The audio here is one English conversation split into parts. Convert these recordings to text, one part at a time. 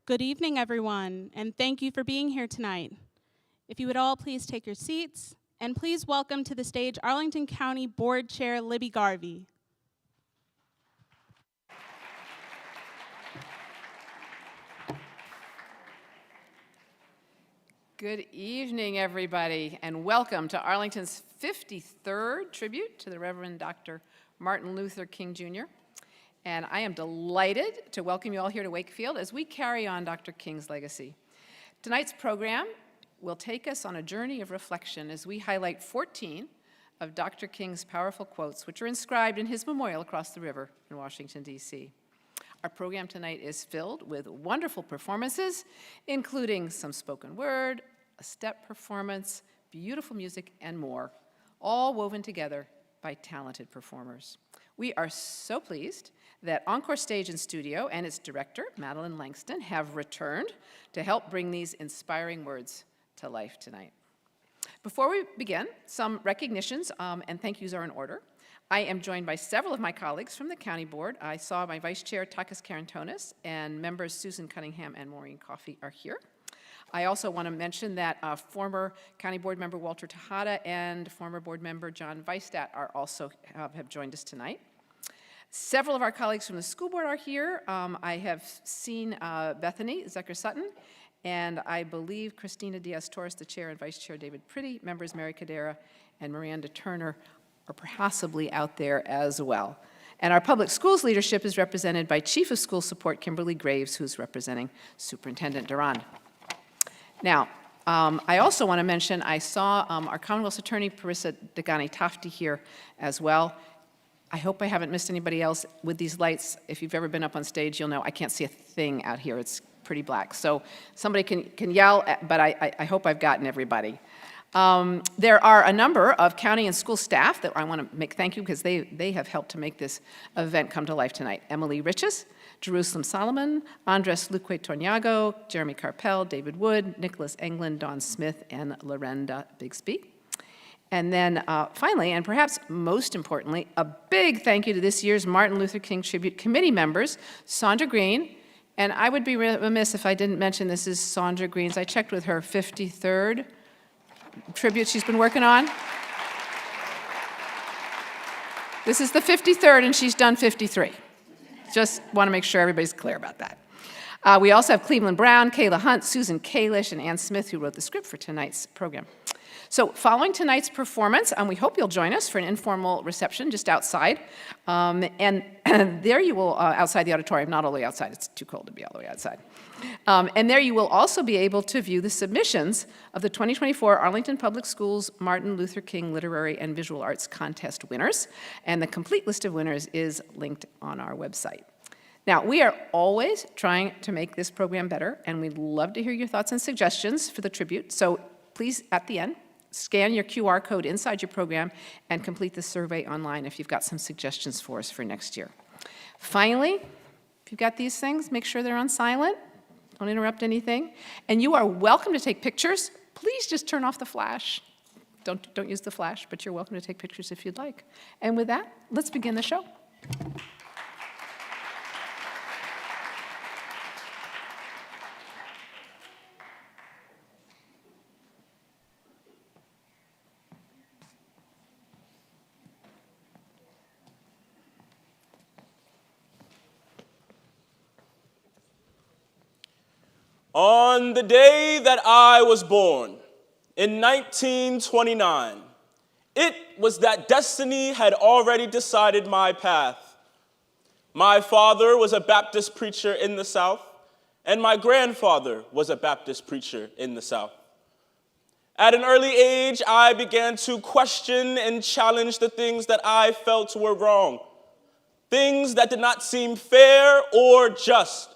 Good evening, everyone, and thank you for being here tonight. If you would all please take your seats, and please welcome to the stage Arlington County Board Chair Libby Garvey. Good evening, everybody, and welcome to Arlington's 53rd tribute to the Reverend Dr. Martin Luther King, Jr. And I am delighted to welcome you all here to Wakefield as we carry on Dr. King's legacy. Tonight's program will take us on a journey of reflection as we highlight 14 of Dr. King's powerful quotes, which are inscribed in his memorial across the river in Washington, D.C. Our program tonight is filled with wonderful performances, including some spoken word, a step performance, beautiful music, and more, all woven together by talented performers. We are so pleased that Encore Stage and Studio and its director, Madeline Langston, have returned to help bring these inspiring words to life tonight. Before we begin, some recognitions and thank yous are in order. I am joined by several of my colleagues from the County Board. I saw my Vice Chair, Takis Karantonis, and members Susan Cunningham and Maureen Coffey are here. I also want to mention that former County Board member Walter Tejada and former board member John Weistat are also have joined us tonight. Several of our colleagues from the school board are here. I have seen Bethany Zucker-Sutton, and I believe Christina Diaz-Torres, the chair, and Vice Chair David Priddy, members Mary Cadera and Miranda Turner are possibly out there as well. And our public schools leadership is represented by Chief of School Support Kimberly Graves, who's representing Superintendent Durand. Now, I also want to mention I saw our Commonwealth's Attorney, Parissa Dagani-Tafti, here as well. I hope I haven't missed anybody else with these lights. If you've ever been up on stage, you'll know I can't see a thing out here. It's pretty black. So somebody can yell, but I hope I've gotten everybody. There are a number of county and school staff that I want to make thank you because they have helped to make this event come to life tonight. Emily Riches, Jerusalem Solomon, Andres Luque Torniago, Jeremy Carpel, David Wood, Nicholas Englund, Don Smith, and Lorenda Bigsby. And then finally, and perhaps most importantly, a big thank you to this year's Martin Luther King Tribute Committee members, Sandra Green, and I would be remiss if I didn't mention this is Sandra Green's, I checked with her, 53rd tribute she's been working on. This is the 53rd, and she's done 53. Just want to make sure everybody's clear about that. We also have Cleveland Brown, Kayla Hunt, Susan Kalish, and Ann Smith, who wrote the script for tonight's program. So following tonight's performance, we hope you'll join us for an informal reception just outside. And there you will, outside the auditorium, not all the way outside, it's too cold to be all the way outside. And there you will also be able to view the submissions of the 2024 Arlington Public Schools Martin Luther King Literary and Visual Arts Contest winners. And the complete list of winners is linked on our website. Now, we are always trying to make this program better, and we'd love to hear your thoughts and suggestions for the tribute. So please, at the end, scan your QR code inside your program and complete the survey online if you've got some suggestions for us for next year. Finally, if you've got these things, make sure they're on silent. Don't interrupt anything. And you are welcome to take pictures. Please just turn off the flash. Don't use the flash, but you're welcome to take pictures if you'd like. And with that, let's begin the show. On the day that I was born, in 1929, it was that destiny had already decided my path. My father was a Baptist preacher in the South, and my grandfather was a Baptist preacher in the South. At an early age, I began to question and challenge the things that I felt were wrong, things that did not seem fair or just.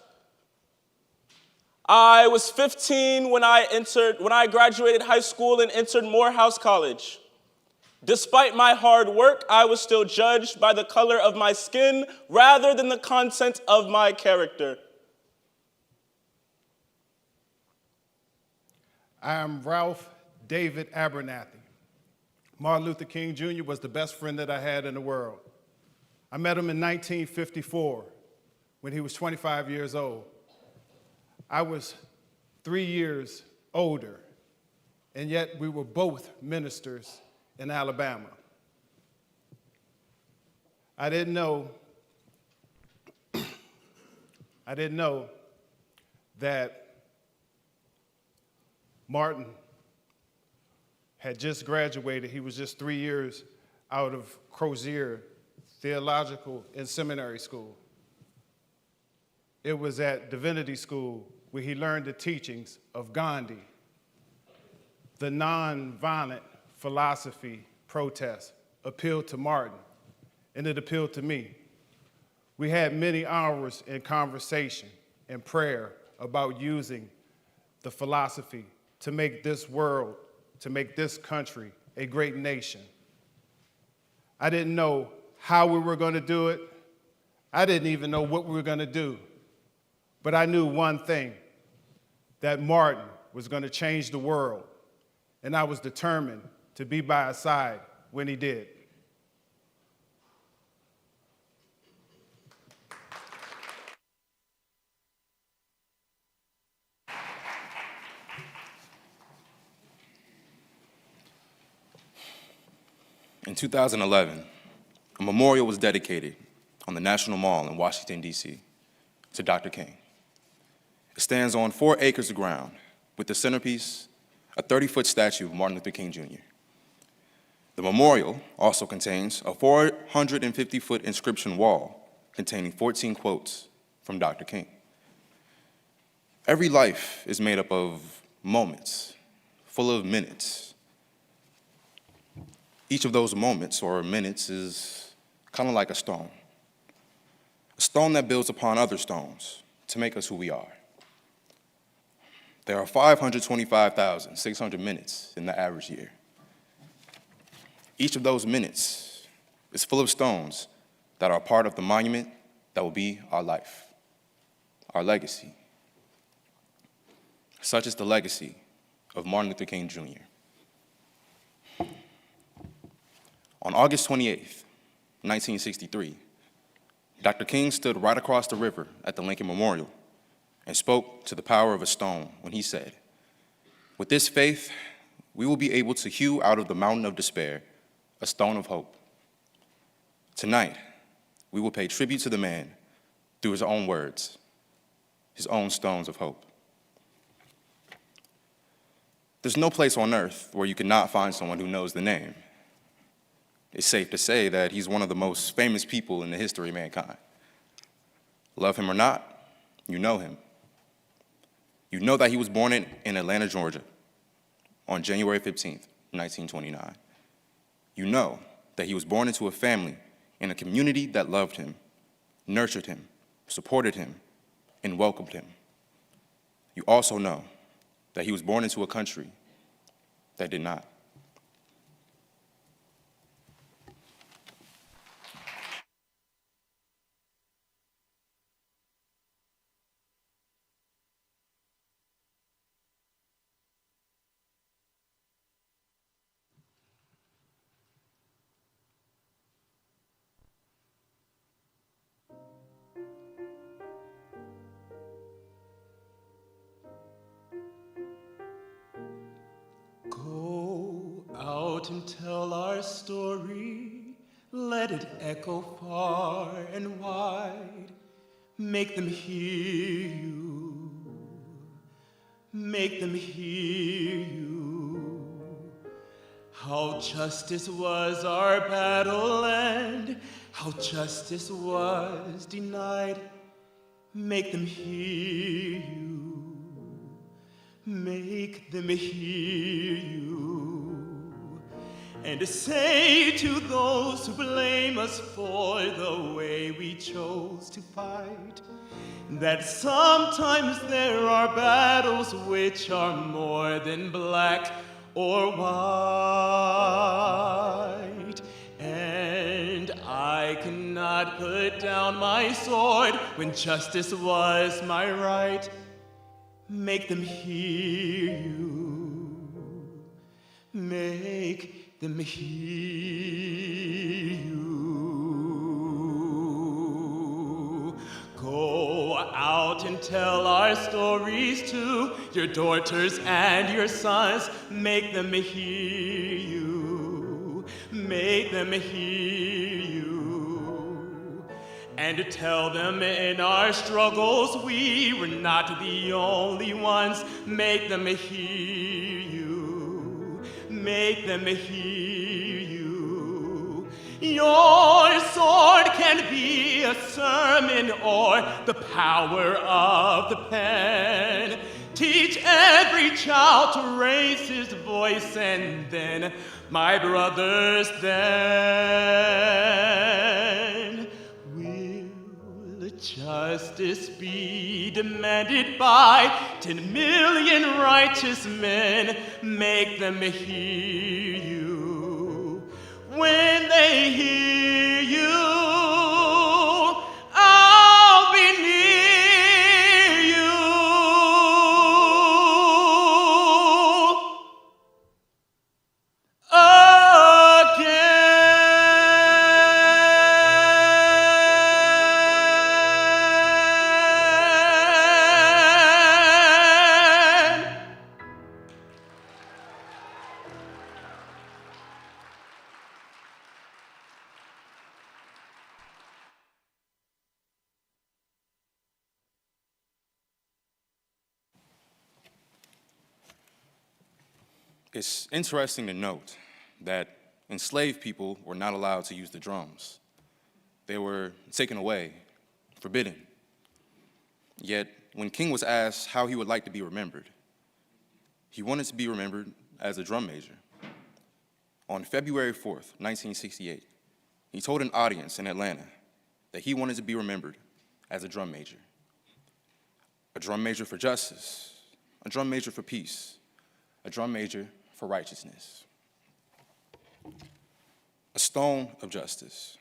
I was 15 when I graduated high school and entered Morehouse College. Despite my hard work, I was still judged by the color of my skin rather than the content of my character. I am Ralph David Abernathy. Martin Luther King Jr. was the best friend that I had in the world. I met him in 1954 when he was 25 years old. I was 3 years older, and yet we were both ministers in Alabama. I didn't know that Martin had just graduated. He was just 3 years out of Crozier Theological and Seminary School. It was at Divinity School where he learned the teachings of Gandhi, the nonviolent philosophy protest appealed to Martin, and it appealed to me. We had many hours in conversation and prayer about using the philosophy to make this world, to make this country a great nation. I didn't know how we were going to do it. I didn't even know what we were going to do. But I knew one thing, that Martin was going to change the world, and I was determined to be by his side when he did. In 2011, a memorial was dedicated on the National Mall in Washington, D.C. to Dr. King. It stands on 4 acres of ground with the centerpiece, a 30-foot statue of Martin Luther King Jr. The memorial also contains a 450-foot inscription wall containing 14 quotes from Dr. King. Every life is made up of moments, full of minutes. Each of those moments or minutes is kind of like a stone that builds upon other stones to make us who we are. There are 525,600 minutes in the average year. Each of those minutes is full of stones that are part of the monument that will be our life, our legacy. Such is the legacy of Martin Luther King Jr. On August 28th, 1963, Dr. King stood right across the river at the Lincoln Memorial and spoke to the power of a stone when he said, "With this faith, we will be able to hew out of the mountain of despair a stone of hope. Tonight, we will pay tribute to the man through his own words, his own stones of hope." There's no place on earth where you cannot find someone who knows the name. It's safe to say that he's one of the most famous people in the history of mankind. Love him or not, you know him. You know that he was born in Atlanta, Georgia on January 15th, 1929. You know that he was born into a family in a community that loved him, nurtured him, supported him, and welcomed him. You also know that he was born into a country that did not. Go out and tell our story, let it echo far and wide. Make them hear you, make them hear you. How justice was our battle and how justice was denied. Make them hear you, make them hear you, and say to those who blame us for the way we chose to fight, that sometimes there are battles which are more than black or white, and I cannot put down my sword when justice was my right. Make them hear you, make them hear you. Go out and tell our stories to your daughters and your sons. Make them hear you. Make them hear you. And to tell them in our struggles we were not the only ones. Make them hear you. Make them hear you. Your sword can be a sermon or the power of the pen. Teach every child to raise his voice, and then, my brothers, then will justice be demanded by 10 million righteous men. Make them hear you. When they hear you, I'll be near you. Again. It's interesting to note that enslaved people were not allowed to use the drums. They were taken away, forbidden. Yet, when King was asked how he would like to be remembered, he wanted to be remembered as a drum major. On February 4th, 1968, he told an audience in Atlanta that he wanted to be remembered as a drum major. A drum major for justice, a drum major for peace, a drum major for righteousness. A stone of justice,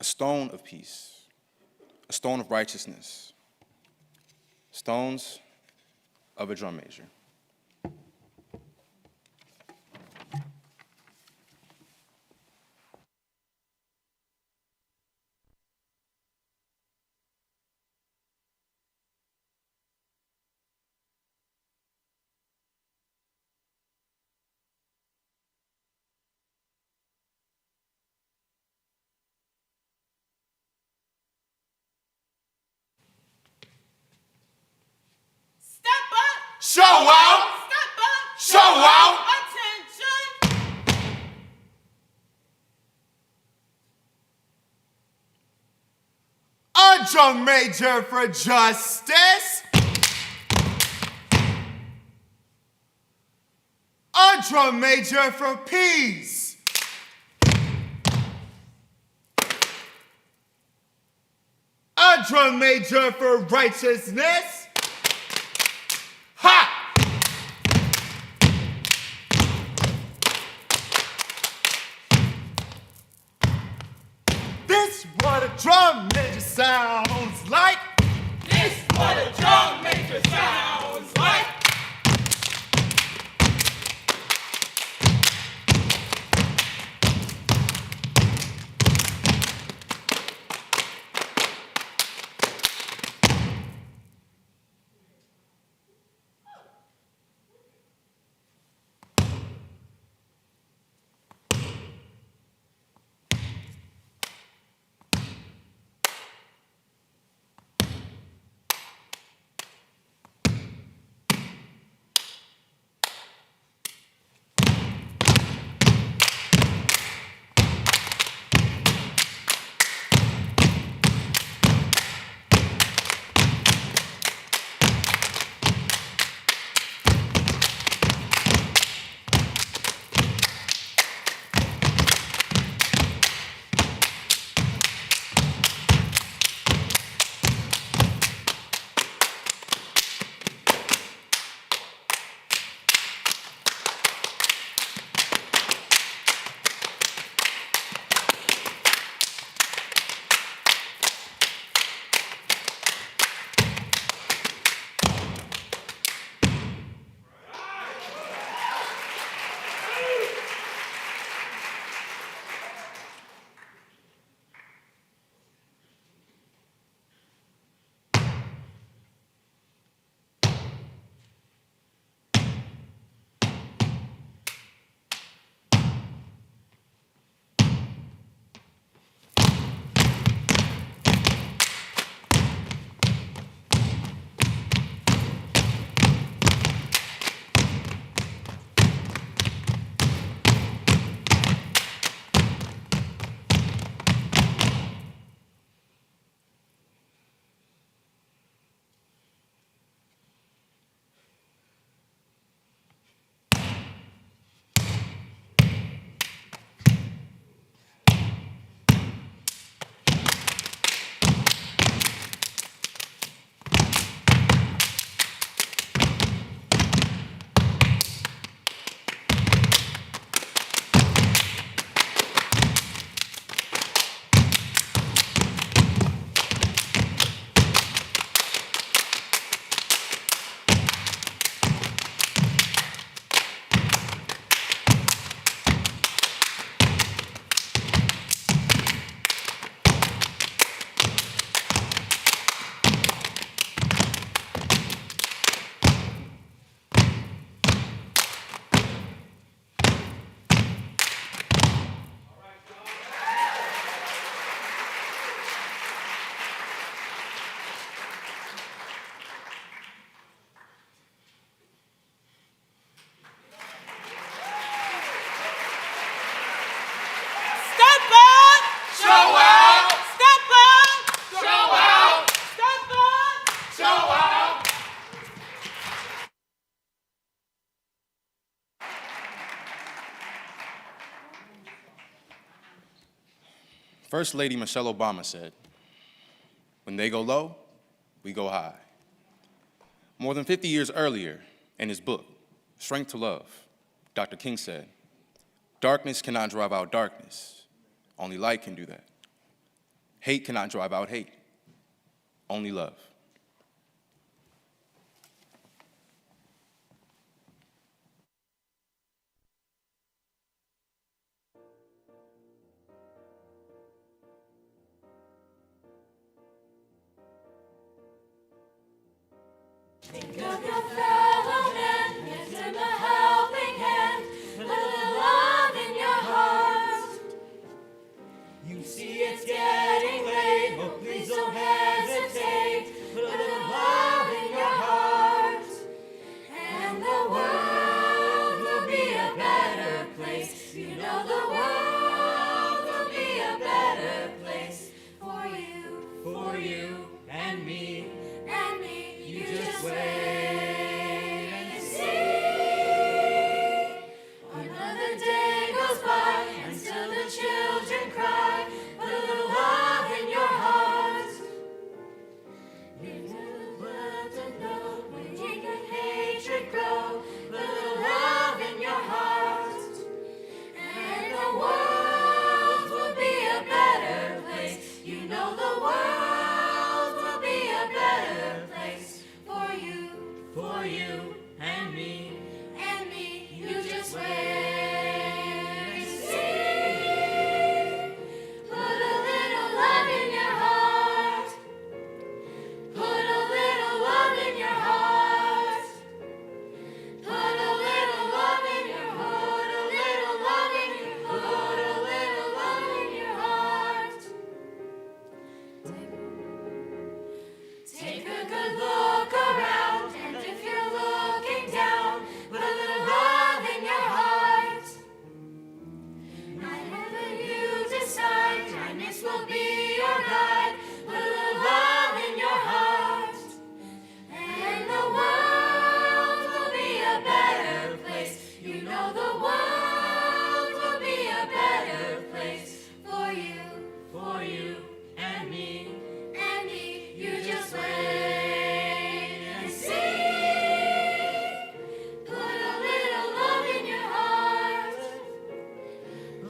a stone of peace, a stone of righteousness, stones of a drum major. Step up! Show out! Step up! Show out! Attention! A drum major for justice. A drum major for peace. A drum major for righteousness. Ha! This what a drum major sounds like. This what a drum major sounds like. First Lady Michelle Obama said, "When they go low, we go high." More than 50 years earlier, in his book, Strength to Love, Dr. King said, "Darkness cannot drive out darkness. Only light can do that. Hate cannot drive out hate. Only love." Think of your fellow man, give him a helping hand, put a little love in your heart. You see it's getting late, oh please don't hesitate, put a little love in your heart. And the world will be a better place, you know the world will be a better place for you and me. You just wait and see. Another day goes by and still the children cry. Put a little love in your heart. Leave the world alone when hate and hatred grow. Put a little love in your heart. And the world will be a better place. You know the world will be a better place. For you and me, you just wait and see. Put a little love in your heart. Put a little love in your heart. Put a little love in your heart. A little love in your heart. A little love in your heart. Take a good look around, and if you're looking down, put a little love in your heart. Whatever you decide, kindness will be your guide. Put a little love in your heart. And the world will be a better place. You know the world will be a better place for you and me. You just wait and see. Put a little love in your heart.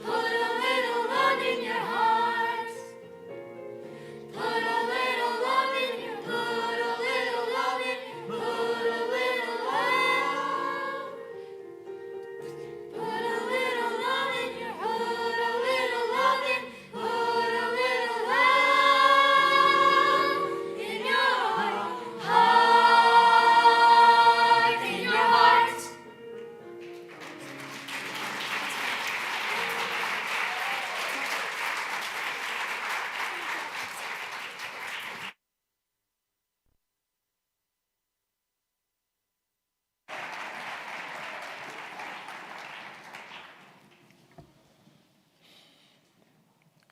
Put a little love in your heart. Put a little love in your, put a little love in, put a little love. Put a little love in your, put a little love in, put a little love in your heart, in your heart.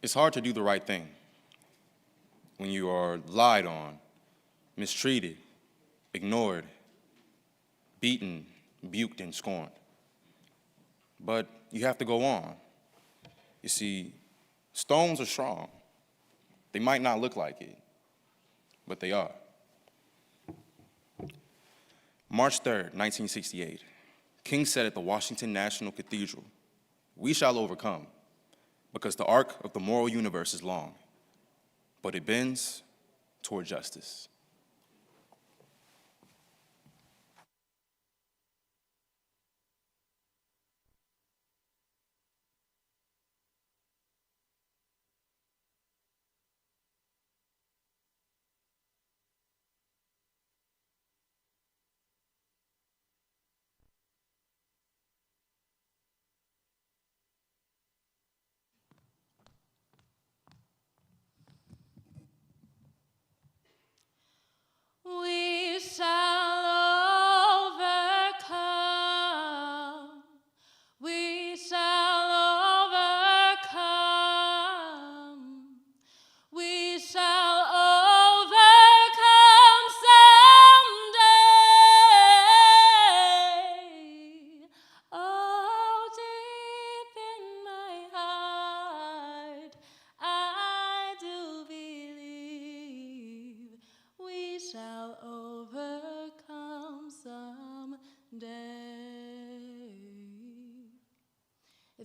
It's hard to do the right thing when you are lied on, mistreated, ignored, beaten, buked, and scorned. But you have to go on. You see, stones are strong. They might not look like it, but they are. March 3rd, 1968, King said at the Washington National Cathedral, "We shall overcome, because the arc of the moral universe is long, but it bends toward justice."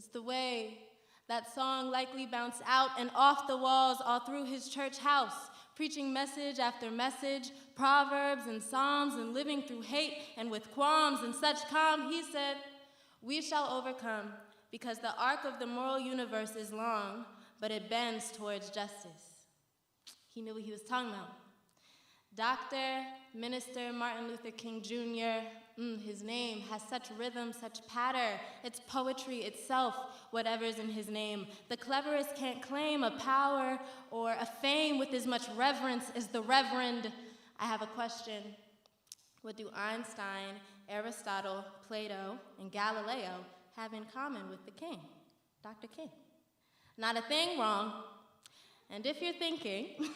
It's the way that song likely bounced out and off the walls all through his church house, preaching message after message, proverbs and psalms, and living through hate and with qualms and such calm. He said, "We shall overcome, because the arc of the moral universe is long, but it bends towards justice." He knew what he was talking about. Dr. Minister Martin Luther King Jr., his name has such rhythm, such patter. It's poetry itself, whatever's in his name. The cleverest can't claim a power or a fame with as much reverence as the Reverend. I have a question. What do Einstein, Aristotle, Plato, and Galileo have in common with the King, Dr. King? Not a thing wrong. And if you're thinking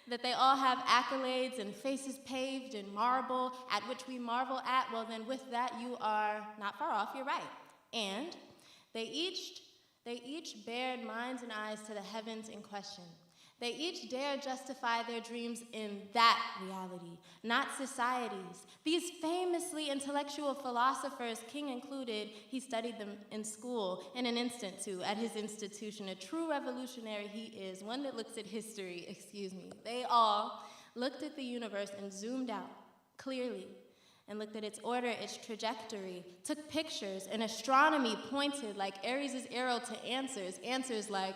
that they all have accolades and faces paved in marble at which we marvel at, well then with that you are not far off, you're right. And they each bared minds and eyes to the heavens in question. They each dare justify their dreams in that reality, not society's. These famously intellectual philosophers, King included, he studied them in school, in an instant too, at his institution. A true revolutionary he is, one that looks at history, They all looked at the universe and zoomed out clearly and looked at its order, its trajectory, took pictures, and astronomy pointed like Ares' arrow to answers like,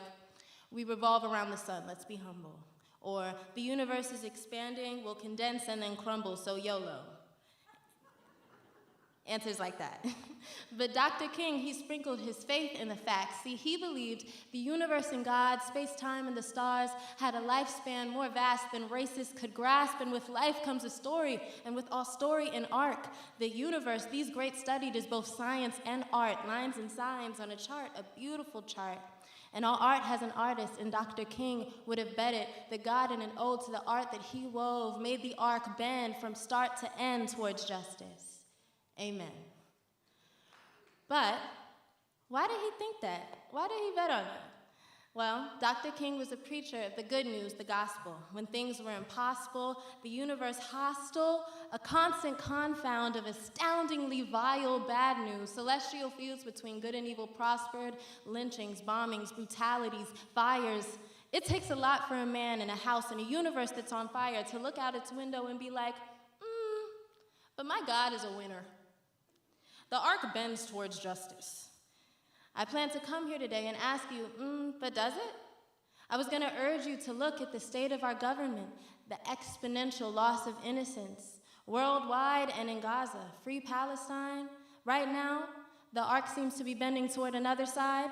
"We revolve around the sun, let's be humble." Or, "The universe is expanding, will condense and then crumble, so YOLO." Answers like that. But Dr. King, he sprinkled his faith in the facts. See, he believed the universe and God, space-time and the stars had a lifespan more vast than races could grasp, and with life comes a story, and with all story an arc. The universe, these great studied as both science and art, lines and signs on a chart, a beautiful chart. And all art has an artist, and Dr. King would have betted that God, in an ode to the art that he wove, made the arc bend from start to end towards justice. Amen. But why did he think that? Why did he bet on that? Well, Dr. King was a preacher of the good news, the gospel. When things were impossible, the universe hostile, a constant confound of astoundingly vile bad news, celestial feuds between good and evil prospered, lynchings, bombings, brutalities, fires. It takes a lot for a man in a house in a universe that's on fire to look out its window and be like, but my God is a winner. The arc bends towards justice. I plan to come here today and ask you, but does it? I was gonna urge you to look at the state of our government, the exponential loss of innocence, worldwide and in Gaza, free Palestine. Right now, the arc seems to be bending toward another side.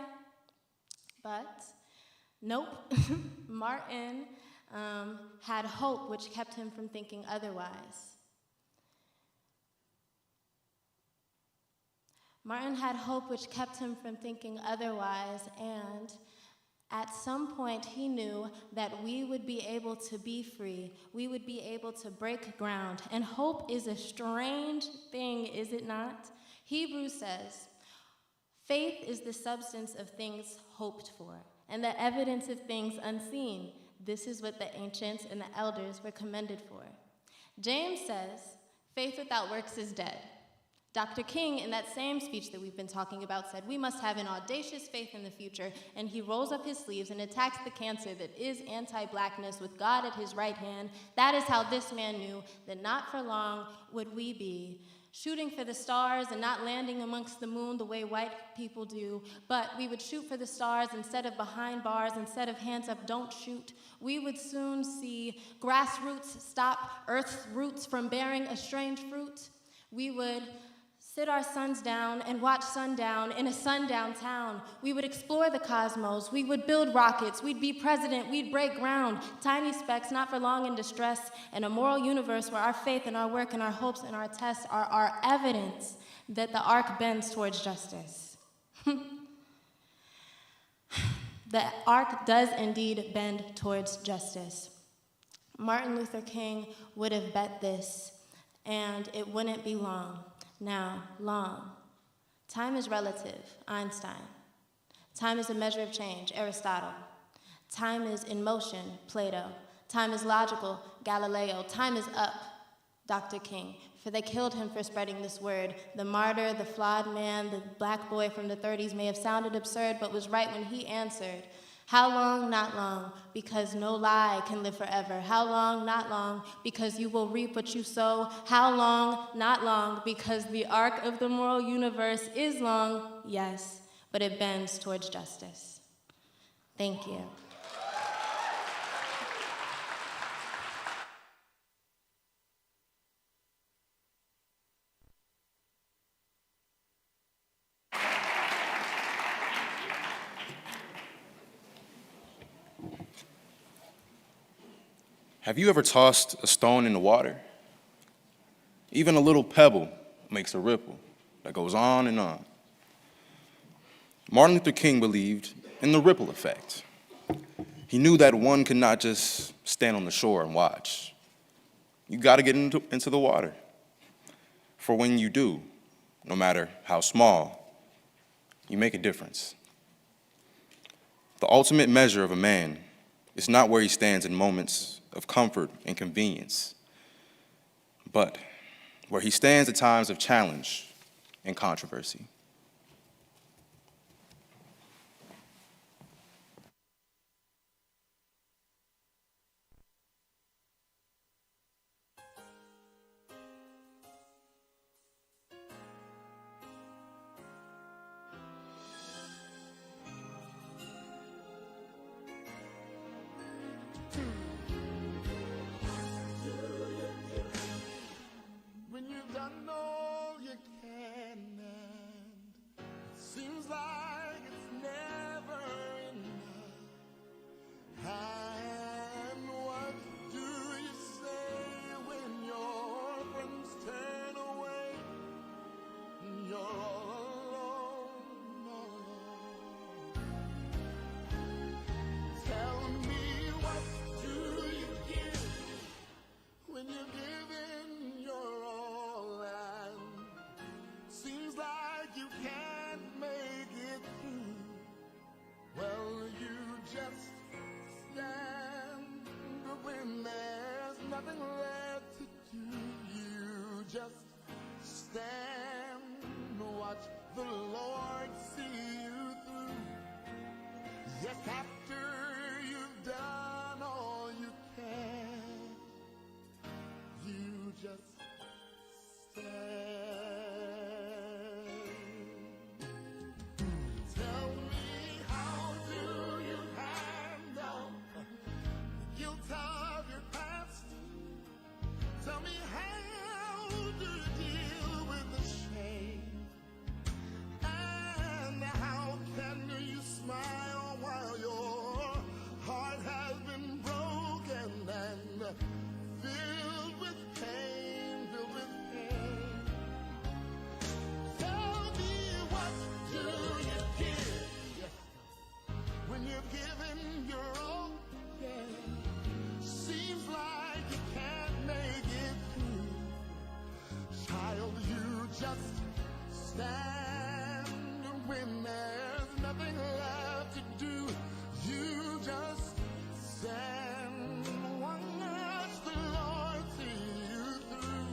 But nope, Martin had hope which kept him from thinking otherwise. Martin had hope which kept him from thinking otherwise, and at some point he knew that we would be able to be free. We would be able to break ground. And hope is a strange thing, is it not? Hebrews says, faith is the substance of things hoped for, and the evidence of things unseen. This is what the ancients and the elders were commended for. James says, faith without works is dead. Dr. King, in that same speech that we've been talking about, said we must have an audacious faith in the future, and he rolls up his sleeves and attacks the cancer that is anti-blackness with God at his right hand. That is how this man knew that not for long would we be shooting for the stars and not landing amongst the moon the way white people do, but we would shoot for the stars instead of behind bars, instead of hands up, don't shoot. We would soon see grassroots stop Earth's roots from bearing a strange fruit. We would sit our suns down and watch sundown in a sundown town. We would explore the cosmos. We would build rockets. We'd be president. We'd break ground. Tiny specks, not for long in distress, and a moral universe where our faith and our work and our hopes and our tests are our evidence that the arc bends towards justice. The arc does indeed bend towards justice. Martin Luther King would have bet this, and it wouldn't be long. Now, long. Time is relative, Einstein. Time is a measure of change, Aristotle. Time is in motion, Plato. Time is logical, Galileo. Time is up, Dr. King. for they killed him for spreading this word. The martyr, the flawed man, the black boy from the 30s may have sounded absurd, but was right when he answered. How long? Not long, because no lie can live forever. How long? Not long, because you will reap what you sow. How long? Not long, because the arc of the moral universe is long, yes, but it bends towards justice. Thank you. Have you ever tossed a stone in the water? Even a little pebble makes a ripple that goes on and on. Martin Luther King believed in the ripple effect. He knew that one could not just stand on the shore and watch. You got to get into the water. For when you do, no matter how small, you make a difference. The ultimate measure of a man is not where he stands in moments of comfort and convenience, but where he stands at times of challenge and controversy. When you've done all you can, and it seems like it's never enough. And what do you say when your friends turn away and you're all alone? Tell me, what do you give when you're giving your all and seems like you can't make it through? Well, you just stand when there's nothing left to do. You just stand, watch the Lord see you through. Yes, after you've done all you can, you just stand. Tell me, how do you handle the guilt of your past? Tell me, how do you deal with the shame? And how can you smile while your heart has been broken and filled with pain, filled with pain? Tell me, what do you give when you're giving your all? Yeah. Seems like you can't make it through. Child, you just stand when there's nothing left to do. You just stand, watch the Lord see you through.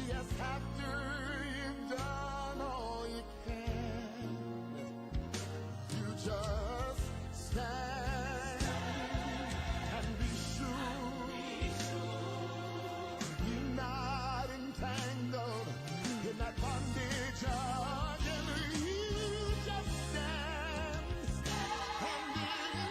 Yes, after you've done all you can, you just stand and be sure you're not entangled in that bondage again. You just stand and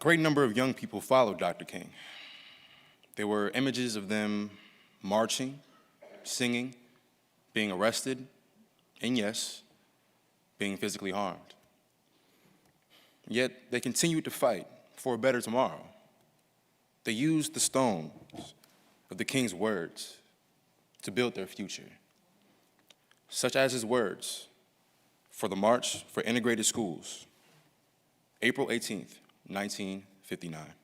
great number of young people followed Dr. King. There were images of them marching, singing, being arrested, and yes, being physically harmed. Yet they continued to fight for a better tomorrow. They used the stones of the King's words to build their future, such as his words for the March for Integrated Schools, April 18th, 1959.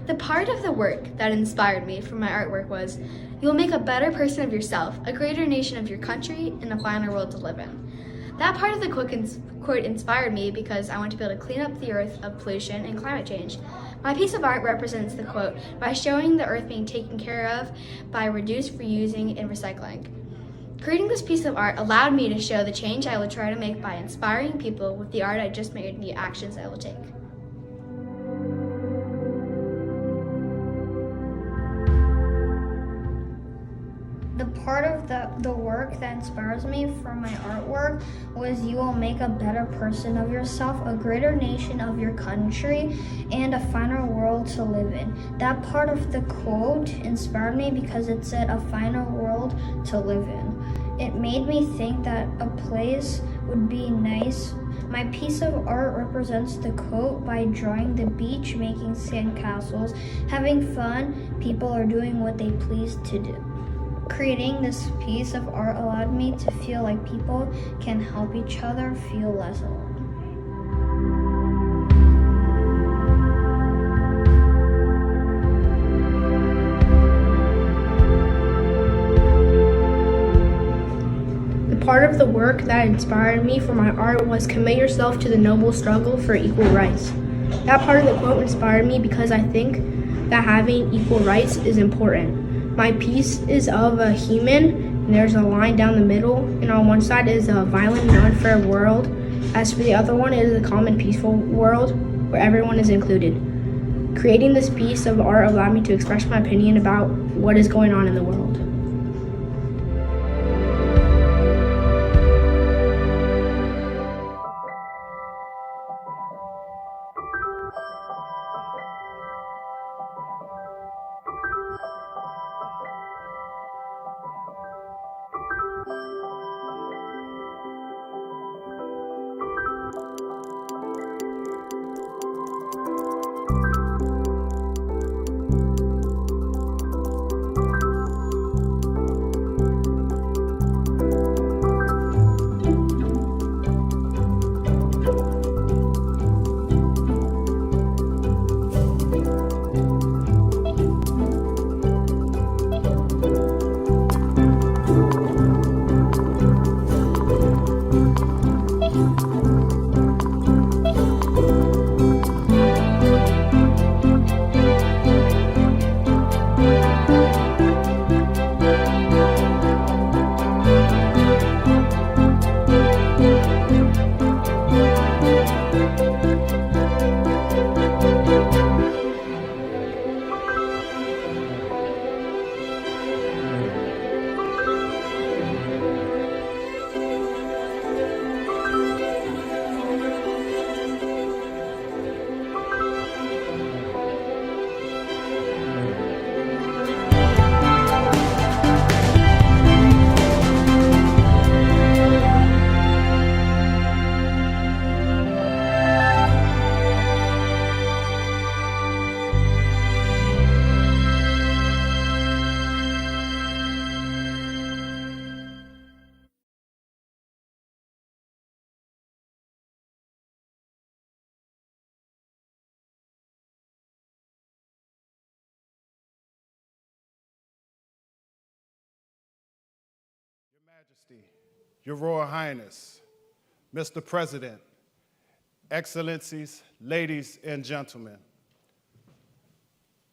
The part of the work that inspired me for my artwork was, "You will make a better person of yourself, a greater nation of your country, and a finer world to live in." That part of the quote inspired me because I want to be able to clean up the earth of pollution and climate change. My piece of art represents the quote by showing the earth being taken care of by reduce, reusing, and recycling. Creating this piece of art allowed me to show the change I will try to make by inspiring people with the art I just made and the actions I will take. The part of the work that inspires me for my artwork was, "You will make a better person of yourself, a greater nation of your country, and a finer world to live in." That part of the quote inspired me because it said a finer world to live in. It made me think that a place would be nice. My piece of art represents the quote by drawing the beach, making sandcastles, having fun. People are doing what they please to do. Creating this piece of art allowed me to feel like people can help each other feel less alone. The part of the work that inspired me for my art was, "Commit yourself to the noble struggle for equal rights." That part of the quote inspired me because I think that having equal rights is important. My piece is of a human, and there's a line down the middle, and on one side is a violent and unfair world. As for the other one, it is a calm and peaceful world where everyone is included. Creating this piece of art allowed me to express my opinion about what is going on in the world. Majesty, Your Royal Highness, Mr. President, Excellencies, ladies and gentlemen,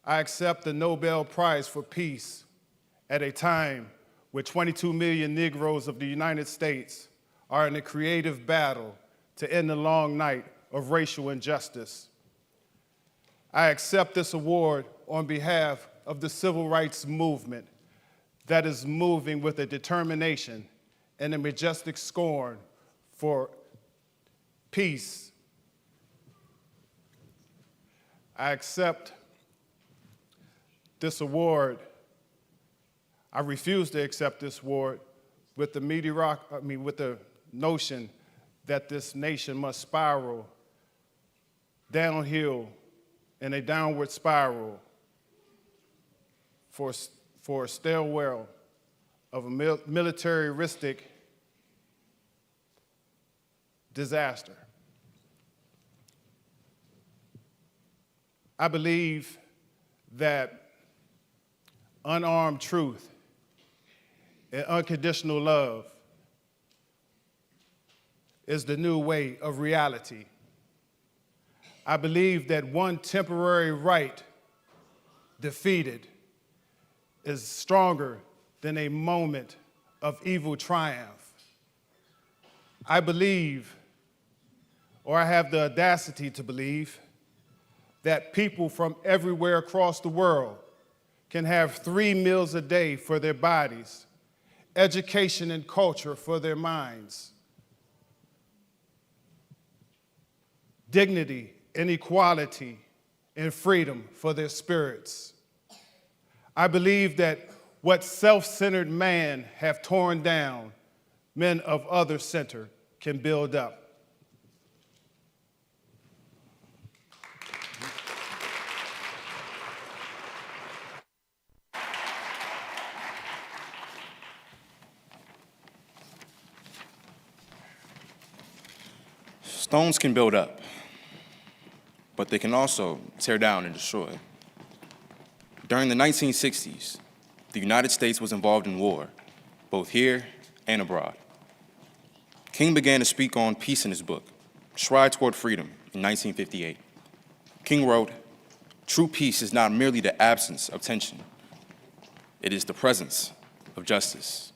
I accept the Nobel Prize for Peace at a time where 22 million Negroes of the United States are in a creative battle to end the long night of racial injustice. I accept this award on behalf of the civil rights movement that is moving with a determination and a majestic scorn for peace. I accept this award. I refuse to accept this award with the with the notion that this nation must spiral downhill in a downward spiral for a stairwell of a militaristic disaster. I believe that unarmed truth and unconditional love is the new way of reality. I believe that one temporary right defeated is stronger than a moment of evil triumph. I believe, or I have the audacity to believe, that people from everywhere across the world can have 3 meals a day for their bodies, education and culture for their minds, dignity and equality and freedom for their spirits. I believe that what self-centered man have torn down, men of other center can build up. Stones can build up, but they can also tear down and destroy. During the 1960s, the United States was involved in war, both here and abroad. King began to speak on peace in his book, Stride Toward Freedom, in 1958. King wrote, "True peace is not merely the absence of tension. It is the presence of justice."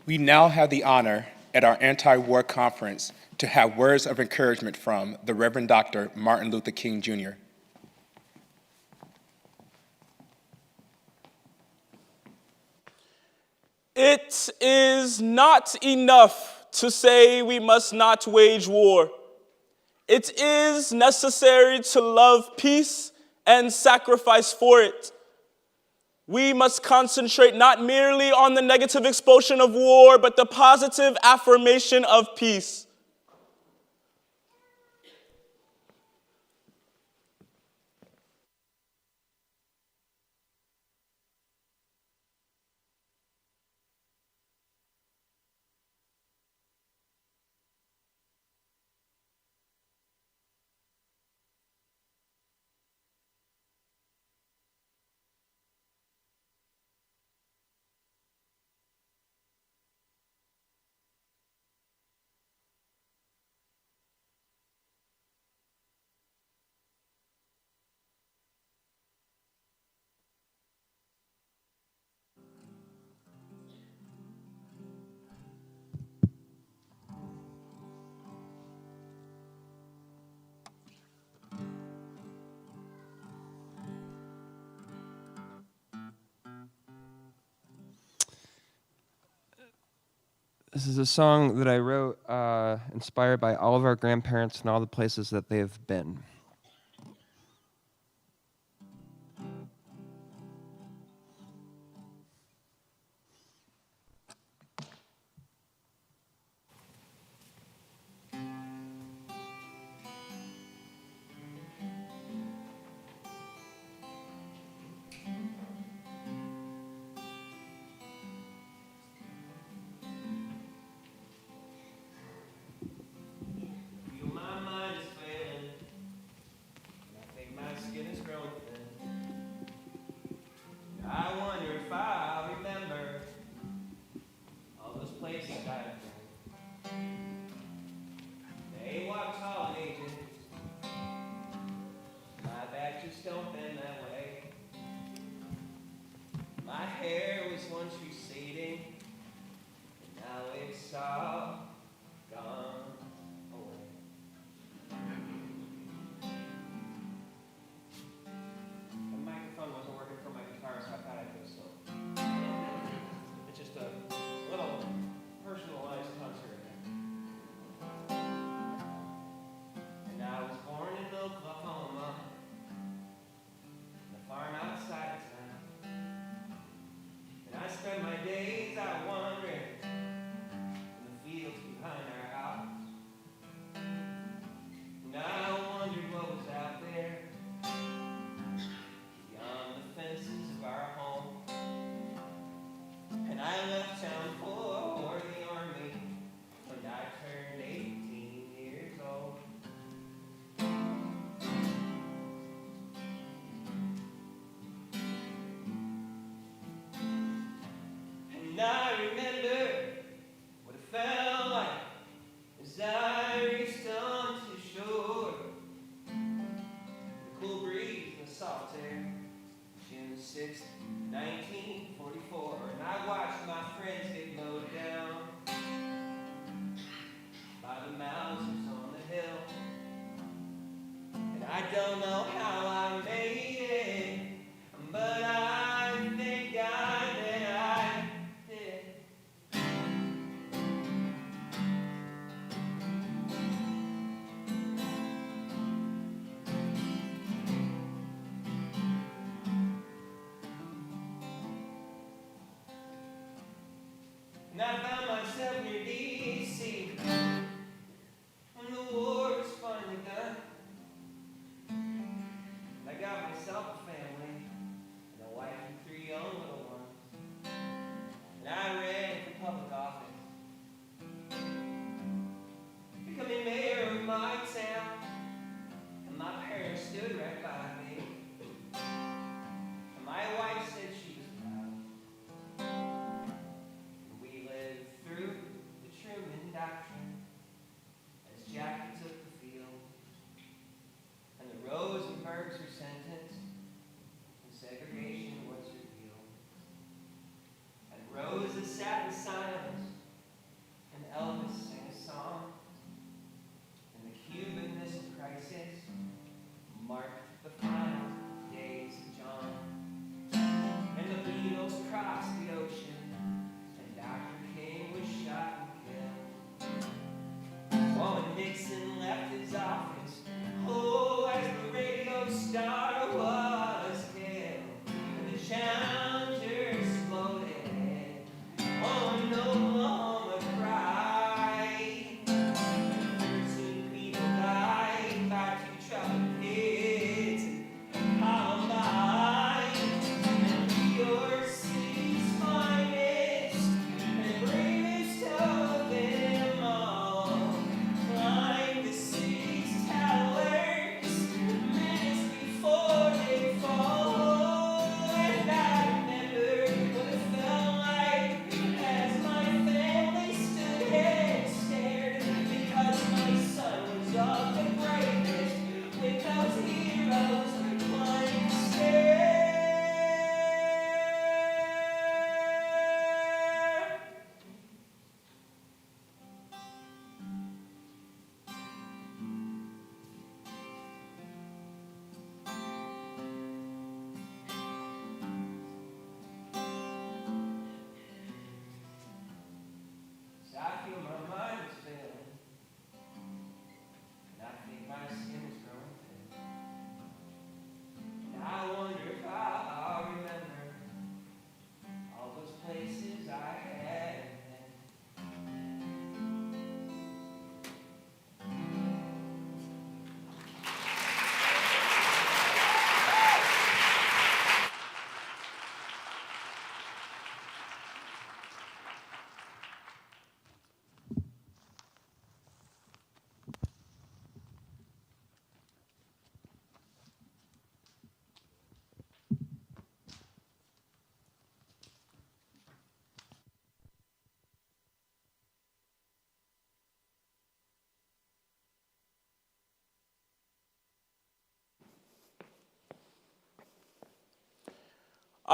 We now have the honor at our anti-war conference to have words of encouragement from the Reverend Dr. Martin Luther King, Jr. It is not enough to say we must not wage war. It is necessary to love peace and sacrifice for it. We must concentrate not merely on the negative expulsion of war, but the positive affirmation of peace. This is a song that I wrote inspired by all of our grandparents and all the places that they have been. My mind is failing. hair was once receding, and now it's all gone away. The microphone wasn't working for my guitar, so I thought I'd go slow. It's just a little personalized concert. And I was born in Oklahoma, in the farm outside of town. And I spent my days out wandering in the fields behind our house. And I wondered what was out there beyond the fences of our home. And I left town for the army when I turned 18 years old. And I remember what it felt like as I reached onto shore. The cool breeze and the salt air, June 6th, 1944. And I watched my friends get mowed down by the Mausers on the hill. And I don't know how I made it, but I thank God that I did. And I found myself near D.C. when the war was finally done. And I got myself a family and a wife and 3 young little ones. And I ran for public office, becoming mayor of my town. And my parents stood right by me. And my wife said she was proud. We lived through the Truman Doctrine as Jackie took the field, and the Rosenbergs were sentenced, and segregation was repealed. And Rosa sat in silence, and Elvis sang a song, and the Cuban Missile Crisis marked the final days of John. And the Beatles crossed the ocean, and Dr. King was shot and killed. Oh, and Nixon left his office, oh, as the radio star was killed. And the Challenger exploded, oh, and Oklahoma cried. And 13 people died by 2 truck hits.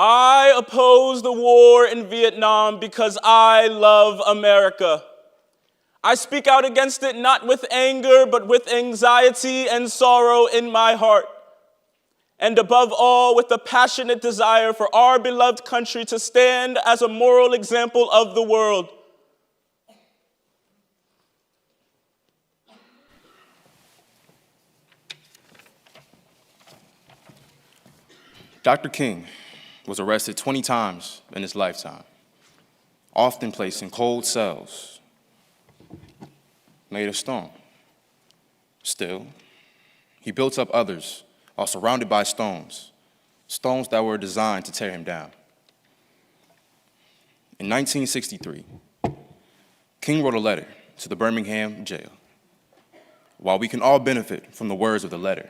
I oppose the war in Vietnam because I love America. I speak out against it not with anger, but with anxiety and sorrow in my heart. And above all, with a passionate desire for our beloved country to stand as a moral example of the world. Dr. King was arrested 20 times in his lifetime, often placed in cold cells made of stone. Still, he built up others while surrounded by stones, stones that were designed to tear him down. In 1963, King wrote a letter to the Birmingham jail. While we can all benefit from the words of the letter,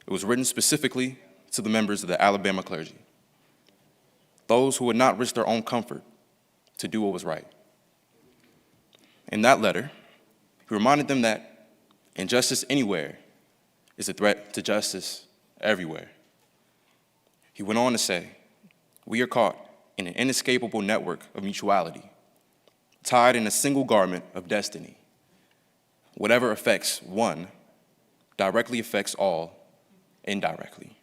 it was written specifically to the members of the Alabama clergy, those who would not risk their own comfort to do what was right. In that letter, he reminded them that injustice anywhere is a threat to justice everywhere. He went on to say, we are caught in an inescapable network of mutuality, tied in a single garment of destiny. Whatever affects one directly affects all indirectly.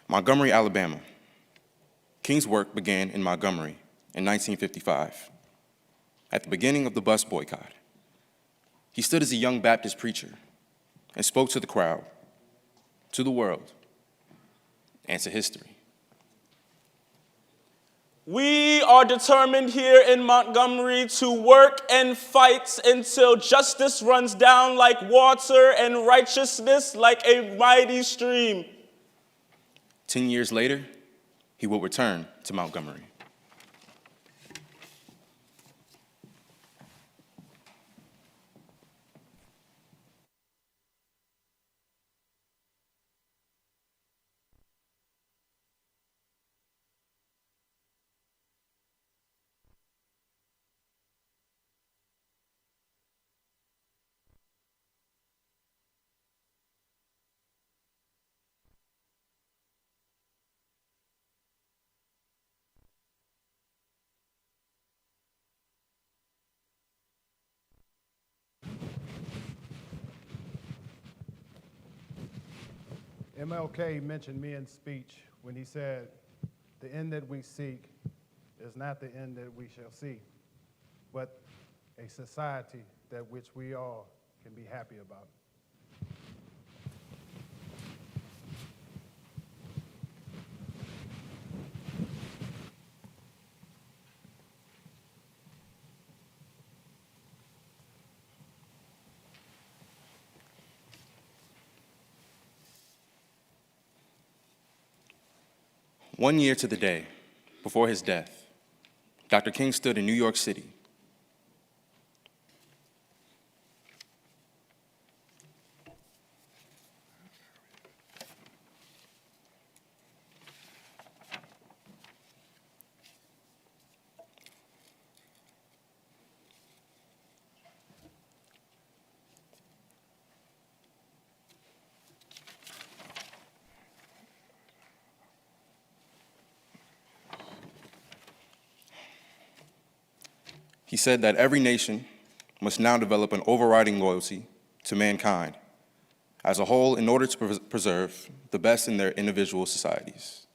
Montgomery, Alabama. King's work began in Montgomery in 1955. At the beginning of the bus boycott, he stood as a young Baptist preacher and spoke to the crowd, to the world, and to history. We are determined here in Montgomery to work and fight until justice runs down like water and righteousness like a mighty stream. 10 years later, he will return to Montgomery. MLK mentioned me in speech when he said, the end that we seek is not the end that we shall see, but a society that which we all can be happy about. One year to the day before his death, Dr. King stood in New York City. He said that every nation must now develop an overriding loyalty to mankind as a whole in order to preserve the best in their individual societies.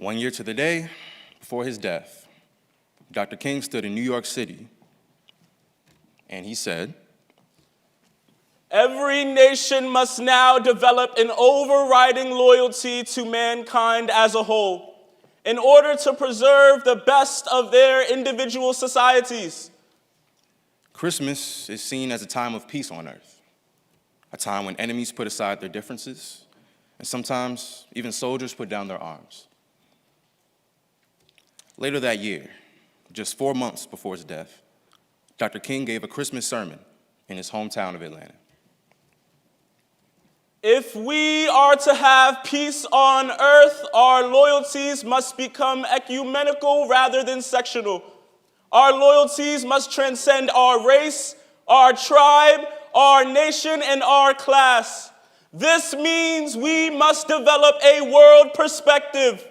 1 year to the day before his death, Dr. King stood in New York City and he said, "Every nation must now develop an overriding loyalty to mankind as a whole in order to preserve the best of their individual societies." Christmas is seen as a time of peace on earth, a time when enemies put aside their differences, and sometimes even soldiers put down their arms. Later that year, just 4 months before his death, Dr. King gave a Christmas sermon in his hometown of Atlanta. If we are to have peace on earth, our loyalties must become ecumenical rather than sectional. Our loyalties must transcend our race, our tribe, our nation, and our class. This means we must develop a world perspective.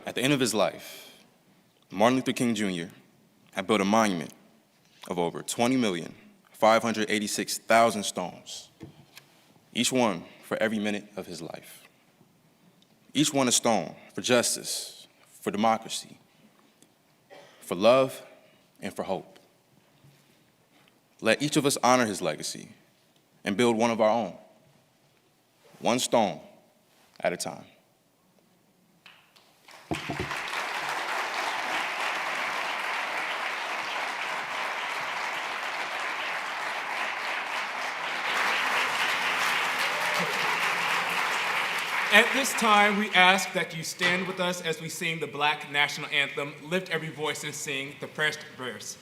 At the end of his life, Martin Luther King Jr. had built a monument of over 20,586,000 stones, each one for every minute of his life. Each one a stone for justice, for democracy, for love, and for hope. Let each of us honor his legacy and build one of our own, one stone at a time. At this time, we ask that you stand with us as we sing the Black National Anthem. Lift every voice and sing the first verse.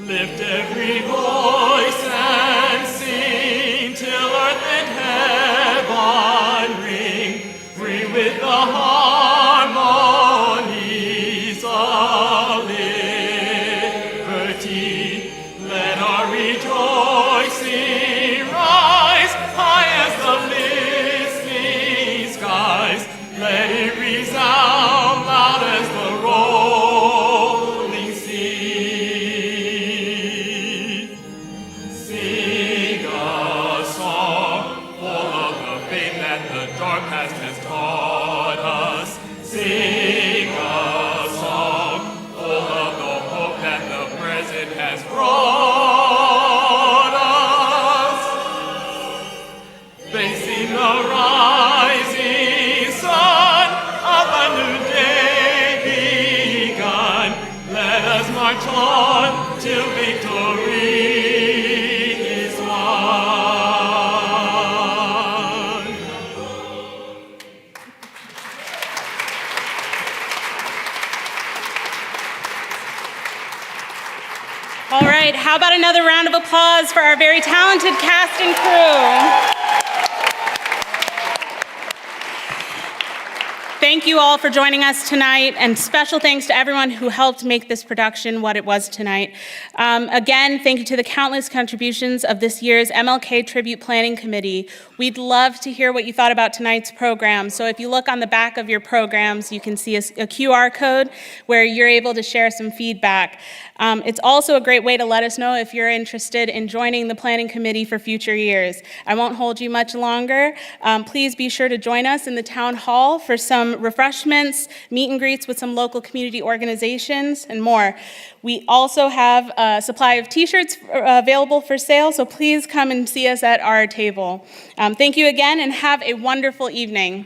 Lift every voice and sing till earth and heaven ring, ring with the harmonies of liberty. Let our rejoicing rise high as the listening skies. Let it resound loud as the roar How about another round of applause for our very talented cast and crew? Thank you all for joining us tonight, and special thanks to everyone who helped make this production what it was tonight. Again, thank you to the countless contributions of this year's MLK Tribute Planning Committee. We'd love to hear what you thought about tonight's program, so if you look on the back of your programs, you can see a QR code where you're able to share some feedback. It's also a great way to let us know if you're interested in joining the planning committee for future years. I won't hold you much longer. Please be sure to join us in the town hall for some refreshments, meet and greets with some local community organizations, and more. We also have a supply of t-shirts available for sale, so please come and see us at our table. Thank you again, and have a wonderful evening.